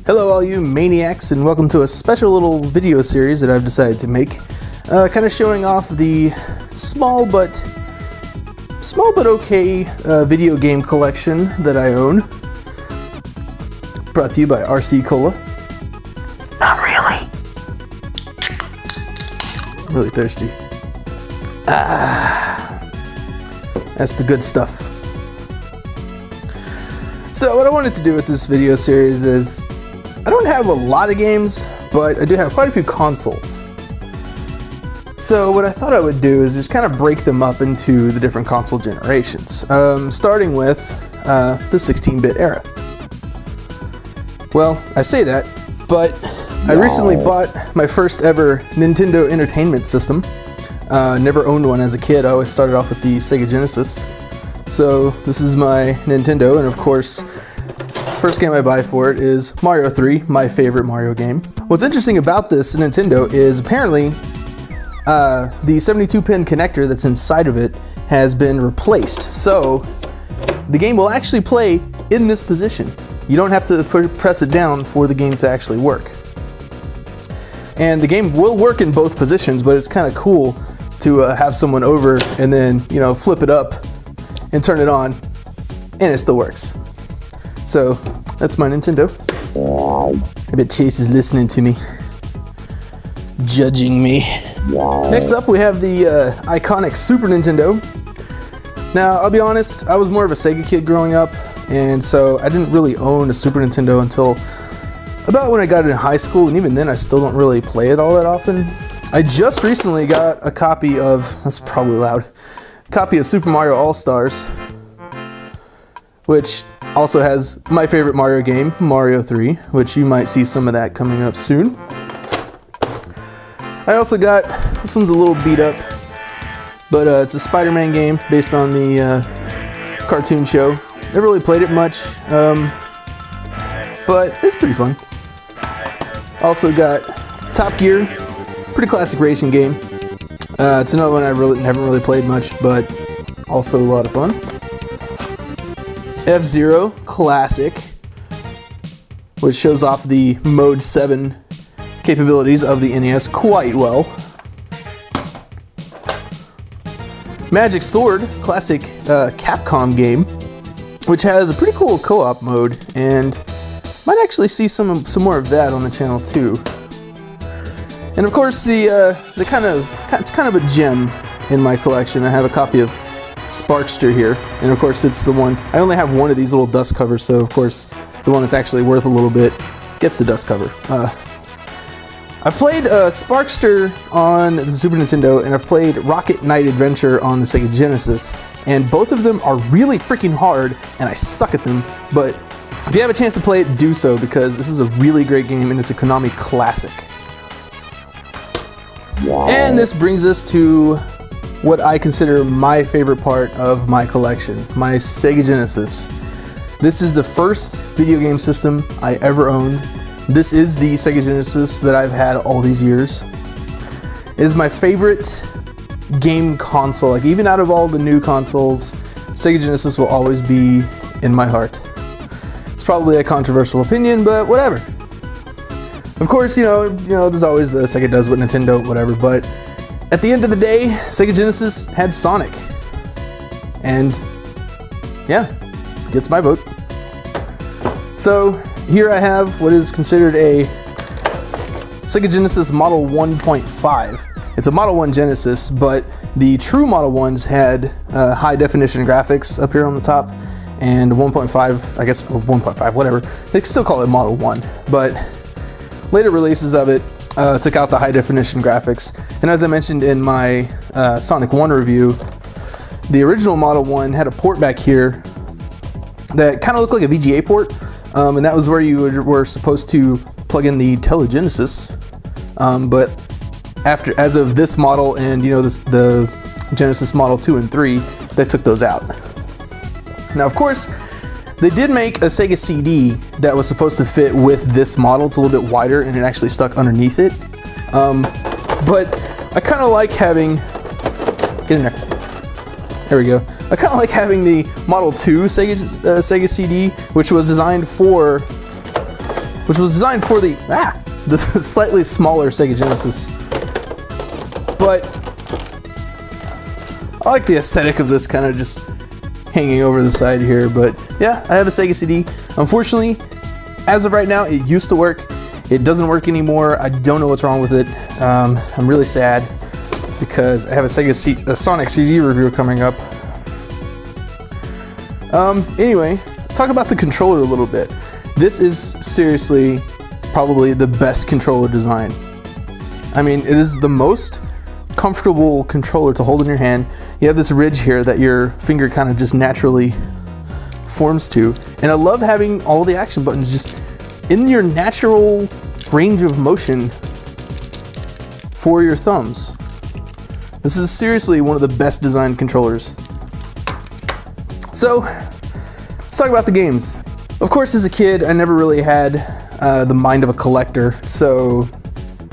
Hello all you maniacs, and welcome to a special little video series that I've decided to make, kind of showing off the small but okay video game collection that I own. Brought to you by RC Cola. Not really. I'm really thirsty. That's the good stuff. So what I wanted to do with this video series is, I don't have a lot of games, but I do have quite a few consoles. So what I thought I would do is just kind of break them up into the different console generations, starting with the 16-bit era. Well, I say that, but I recently bought my first ever Nintendo Entertainment System. Never owned one as a kid. I always started off with the Sega Genesis. So this is my Nintendo, and of course, first game I buy for it is Mario 3, my favorite Mario game. What's interesting about this Nintendo is apparently the 72-pin connector that's inside of it has been replaced. So the game will actually play in this position. You don't have to press it down for the game to actually work. And the game will work in both positions, but it's kind of cool to have someone over and then, flip it up and turn it on, and it still works. So that's my Nintendo. I bet Chase is listening to me, judging me. Next up, we have the iconic Super Nintendo. Now, I'll be honest, I was more of a Sega kid growing up, and so I didn't really own a Super Nintendo until about when I got in high school, and even then I still don't really play it all that often. I just recently got a copy of, that's probably loud, copy of Super Mario All-Stars, which also has my favorite Mario game, Mario 3, which you might see some of that coming up soon. I also got, this one's a little beat up, but it's a Spiderman game based on the cartoon show. Never really played it much, but it's pretty fun. Also got Top Gear, pretty classic racing game. It's another one I haven't really played much, but also a lot of fun. F-Zero Classic, which shows off the Mode 7 capabilities of the NES quite well. Magic Sword, classic Capcom game, which has a pretty cool co-op mode, and might actually see some more of that on the channel too. And of course, it's kind of a gem in my collection. I have a copy of Sparkster here, and of course it's the one, I only have one of these little dust covers, so of course the one that's actually worth a little bit gets the dust cover. I've played Sparkster on the Super Nintendo, and I've played Rocket Knight Adventure on the Sega Genesis, and both of them are really freaking hard, and I suck at them, but if you have a chance to play it, do so, because this is a really great game, and it's a Konami classic. Wow. And this brings us to what I consider my favorite part of my collection, my Sega Genesis. This is the first video game system I ever owned. This is the Sega Genesis that I've had all these years. It is my favorite game console. Like, even out of all the new consoles, Sega Genesis will always be in my heart. It's probably a controversial opinion, but whatever. Of course, there's always the Sega does what Nintendo, whatever, but at the end of the day, Sega Genesis had Sonic. And yeah, gets my vote. So here I have what is considered a Sega Genesis Model 1.5. It's a Model 1 Genesis, but the true Model 1s had high definition graphics up here on the top, and 1.5, I guess, 1.5, whatever. They still call it Model 1, but later releases of it took out the high definition graphics. And as I mentioned in my Sonic 1 review, the original Model 1 had a port back here that kind of looked like a VGA port, and that was where you were supposed to plug in the Telegenesis. But as of this model and the Genesis Model 2 and 3, they took those out. Now, of course, they did make a Sega CD that was supposed to fit with this model. It's a little bit wider, and it actually stuck underneath it. But I kind of like having, get in there. There we go. I kind of like having the Model 2 Sega CD, which was designed for which was designed for the slightly smaller Sega Genesis. But I like the aesthetic of this kind of just hanging over the side here. But yeah, I have a Sega CD. Unfortunately, as of right now, it used to work. It doesn't work anymore. I don't know what's wrong with it. I'm really sad because I have a Sonic CD review coming up. Anyway, talk about the controller a little bit. This is seriously probably the best controller design. I mean, it is the most comfortable controller to hold in your hand. You have this ridge here that your finger kind of just naturally forms to. And I love having all the action buttons just in your natural range of motion for your thumbs. This is seriously one of the best designed controllers. So, let's talk about the games. Of course, as a kid, I never really had the mind of a collector, so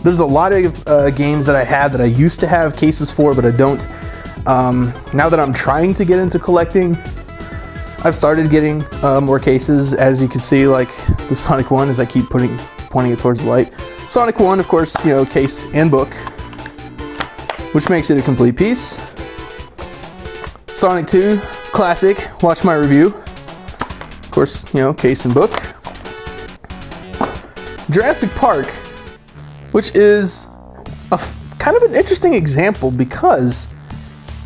there's a lot of games that I had that I used to have cases for, but I don't. Now that I'm trying to get into collecting, I've started getting more cases, as you can see, like the Sonic 1, as I keep pointing it towards the light. Sonic 1, of course, case and book, which makes it a complete piece. Sonic 2, classic, watch my review. Of course, case and book. Jurassic Park, which is kind of an interesting example because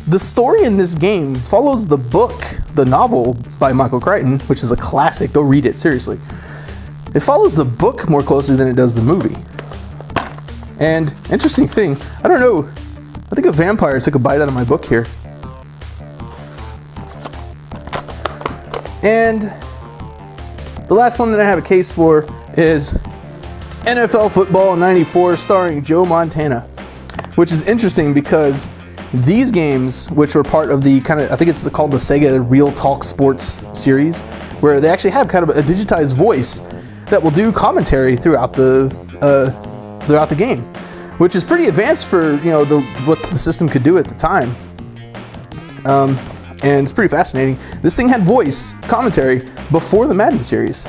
the story in this game follows the book, the novel by Michael Crichton, which is a classic. Go read it, seriously. It follows the book more closely than it does the movie. And interesting thing, I don't know, I think a vampire took a bite out of my book here. And the last one that I have a case for is NFL Football 94 starring Joe Montana, which is interesting because these games, which were part of the I think it's called the Sega Real Talk Sports series, where they actually have kind of a digitized voice that will do commentary throughout the game, which is pretty advanced for what the system could do at the time. And it's pretty fascinating. This thing had voice commentary before the Madden series.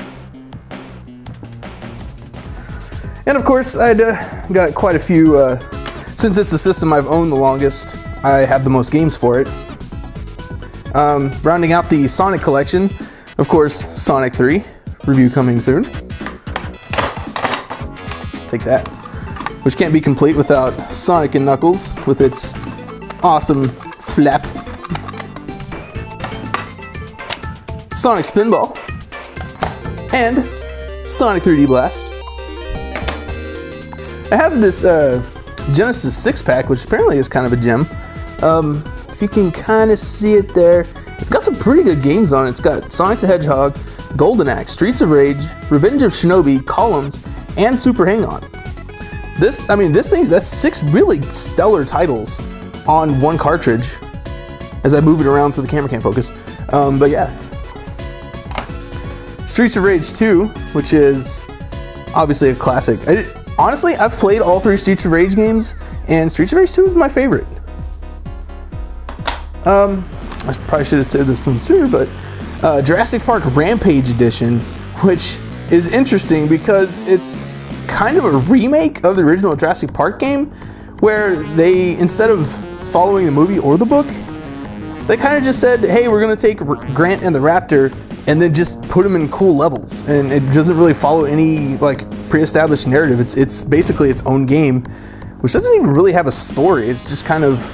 And of course, I got quite a few, since it's the system I've owned the longest, I have the most games for it. Rounding out the Sonic collection, of course, Sonic 3, review coming soon. Take that. Which can't be complete without Sonic and Knuckles with its awesome flap. Sonic Spinball, and Sonic 3D Blast. I have this Genesis 6-pack, which apparently is kind of a gem. If you can kind of see it there, it's got some pretty good games on it. It's got Sonic the Hedgehog, Golden Axe, Streets of Rage, Revenge of Shinobi, Columns, and Super Hang-On. That's 6 really stellar titles on one cartridge, as I move it around so the camera can't focus. But yeah. Streets of Rage 2, which is obviously a classic. Honestly, I've played all 3 Streets of Rage games, and Streets of Rage 2 is my favorite. I probably should have said this one sooner, but Jurassic Park Rampage Edition, which is interesting because it's kind of a remake of the original Jurassic Park game, where they, instead of following the movie or the book, they kind of just said, hey, we're going to take Grant and the Raptor and then just put them in cool levels. And it doesn't really follow any pre-established narrative. It's basically its own game, which doesn't even really have a story. It's just kind of,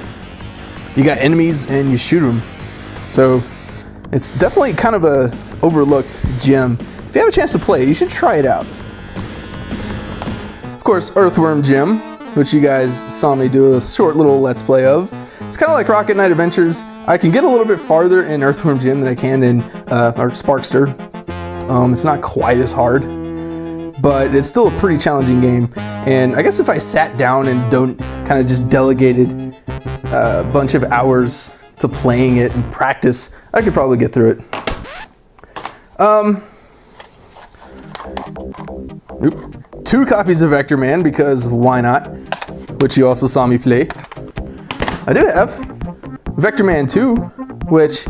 you got enemies and you shoot them. So it's definitely kind of a overlooked gem. If you have a chance to play it, you should try it out. Of course, Earthworm Jim, which you guys saw me do a short little Let's Play of. It's kind of like Rocket Knight Adventures. I can get a little bit farther in Earthworm Jim than I can in or Sparkster. It's not quite as hard, but it's still a pretty challenging game. And I guess if I sat down and don't kind of just delegated a bunch of hours to playing it and practice, I could probably get through it. Nope. 2 copies of Vectorman, because why not? Which you also saw me play. I do have Vectorman 2, which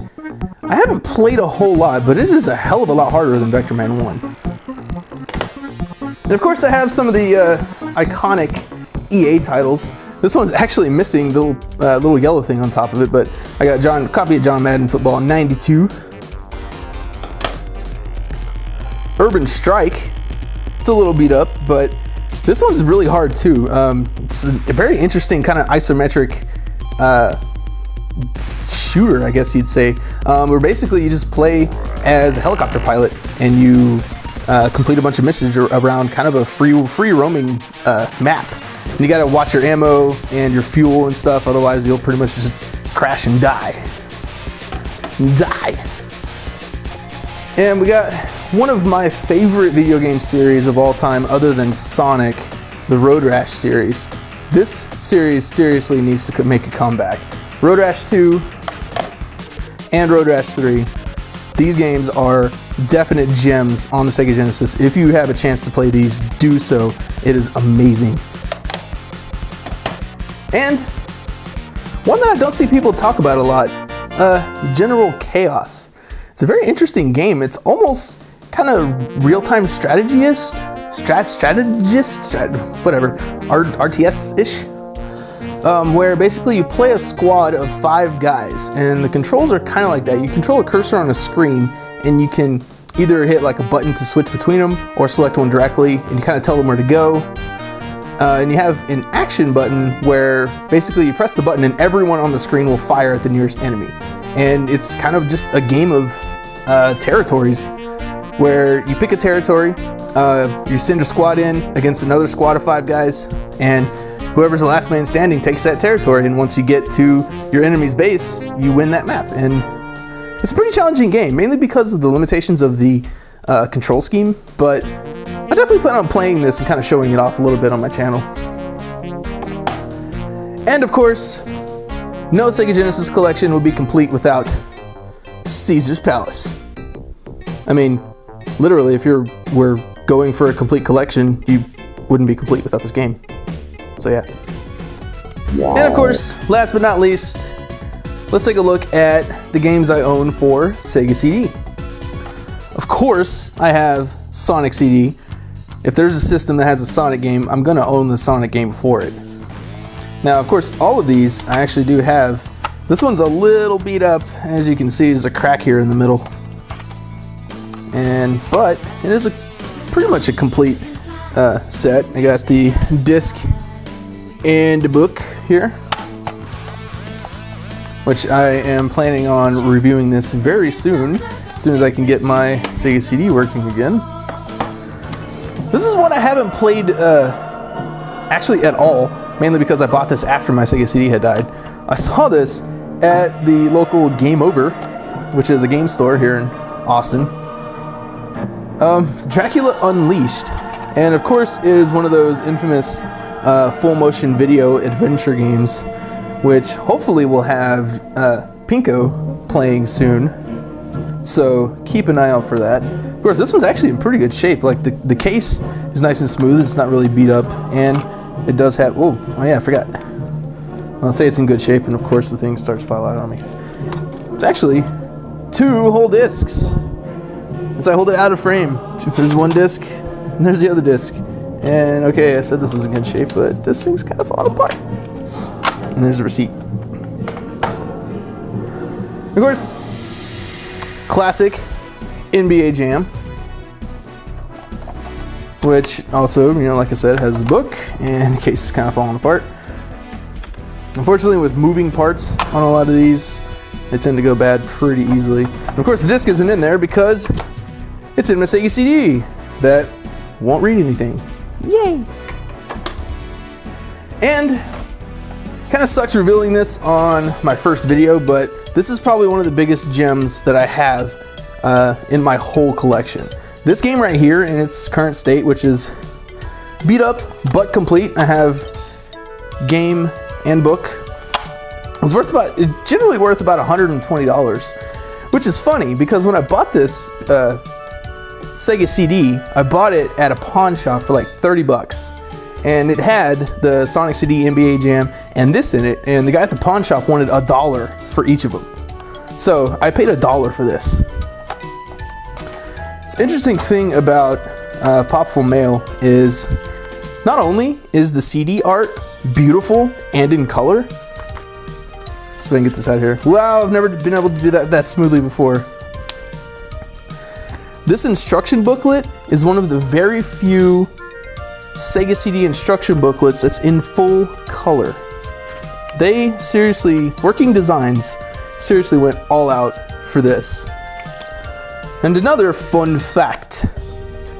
I haven't played a whole lot, but it is a hell of a lot harder than Vectorman 1. And of course I have some of the iconic EA titles. This one's actually missing the little yellow thing on top of it, but I got a copy of John Madden Football 92. Urban Strike. It's a little beat up, but this one's really hard too. It's a very interesting kind of isometric shooter, I guess you'd say, where basically you just play as a helicopter pilot and you complete a bunch of missions around kind of a free roaming map. And you gotta watch your ammo and your fuel and stuff, otherwise you'll pretty much just crash and die. And we got one of my favorite video game series of all time other than Sonic, the Road Rash series. This series seriously needs to make a comeback. Road Rash 2 and Road Rash 3. These games are definite gems on the Sega Genesis. If you have a chance to play these, do so. It is amazing. And one that I don't see people talk about a lot, General Chaos. It's a very interesting game. It's almost kind of real-time strategist, whatever, RTS-ish, where basically you play a squad of 5 guys, and the controls are kind of like that. You control a cursor on a screen, and you can either hit like a button to switch between them, or select one directly, and you kind of tell them where to go. And you have an action button where basically you press the button and everyone on the screen will fire at the nearest enemy. And it's kind of just a game of territories where you pick a territory, you send a squad in against another squad of 5 guys, and whoever's the last man standing takes that territory. And once you get to your enemy's base, you win that map. And it's a pretty challenging game, mainly because of the limitations of the control scheme, but I definitely plan on playing this and kind of showing it off a little bit on my channel. And of course, no Sega Genesis collection would be complete without Caesar's Palace. I mean, literally, if we're going for a complete collection, you wouldn't be complete without this game. So yeah. Wow. And of course, last but not least, let's take a look at the games I own for Sega CD. Of course, I have Sonic CD. If there's a system that has a Sonic game, I'm gonna own the Sonic game for it. Now, of course, all of these I actually do have. This one's a little beat up. As you can see, there's a crack here in the middle. But it is pretty much a complete set. I got the disc and the book here, which I am planning on reviewing this very soon, as soon as I can get my Sega CD working again. This is one I haven't played actually at all, mainly because I bought this after my Sega CD had died. I saw this at the local Game Over, which is a game store here in Austin. Dracula Unleashed, and of course it is one of those infamous full motion video adventure games, which hopefully will have Pinko playing soon, so keep an eye out for that. Of course, this one's actually in pretty good shape. Like the case is nice and smooth, it's not really beat up, and it does have, oh yeah, I forgot. I'll say it's in good shape, and of course the thing starts to fall out on me. It's actually 2 whole discs. As I hold it out of frame, there's one disc, and there's the other disc. And okay, I said this was in good shape, but this thing's kind of falling apart. And there's the receipt. Of course, classic NBA Jam, which also, like I said, has a book, and the case is kind of falling apart. Unfortunately, with moving parts on a lot of these, they tend to go bad pretty easily. And of course, the disc isn't in there because it's in my Sega CD that won't read anything. Yay! And kind of sucks revealing this on my first video, but this is probably one of the biggest gems that I have in my whole collection. This game right here in its current state, which is beat up but complete. I have game and book. It's generally worth about $120, which is funny because when I bought this Sega CD, I bought it at a pawn shop for like 30 bucks. And it had the Sonic CD NBA Jam and this in it, and the guy at the pawn shop wanted $1 for each of them. So I paid $1 for this. It's an interesting thing about Popful Mail is, not only is the CD art beautiful and in color. Let's go ahead and get this out of here. Wow, I've never been able to do that smoothly before. This instruction booklet is one of the very few Sega CD instruction booklets that's in full color. They seriously, Working Designs seriously went all out for this. And another fun fact.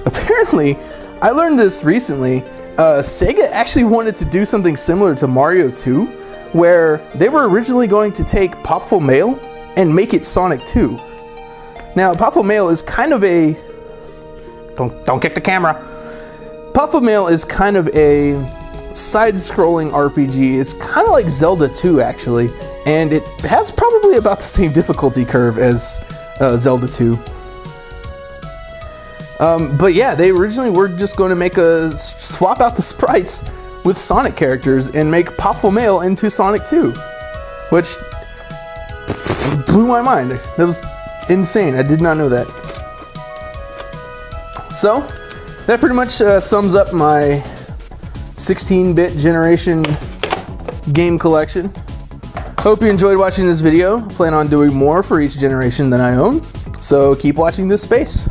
Apparently, I learned this recently, Sega actually wanted to do something similar to Mario 2, where they were originally going to take Popful Mail and make it Sonic 2. Now, Popful Mail is kind of a... Don't kick the camera. Popful Mail is kind of a side-scrolling RPG. It's kind of like Zelda 2, actually, and it has probably about the same difficulty curve as Zelda 2. But yeah, they originally were just going to swap out the sprites with Sonic characters and make Popful Mail into Sonic 2, which blew my mind. That was insane. I did not know that. So that pretty much sums up my 16-bit generation game collection. Hope you enjoyed watching this video. I plan on doing more for each generation that I own, so keep watching this space.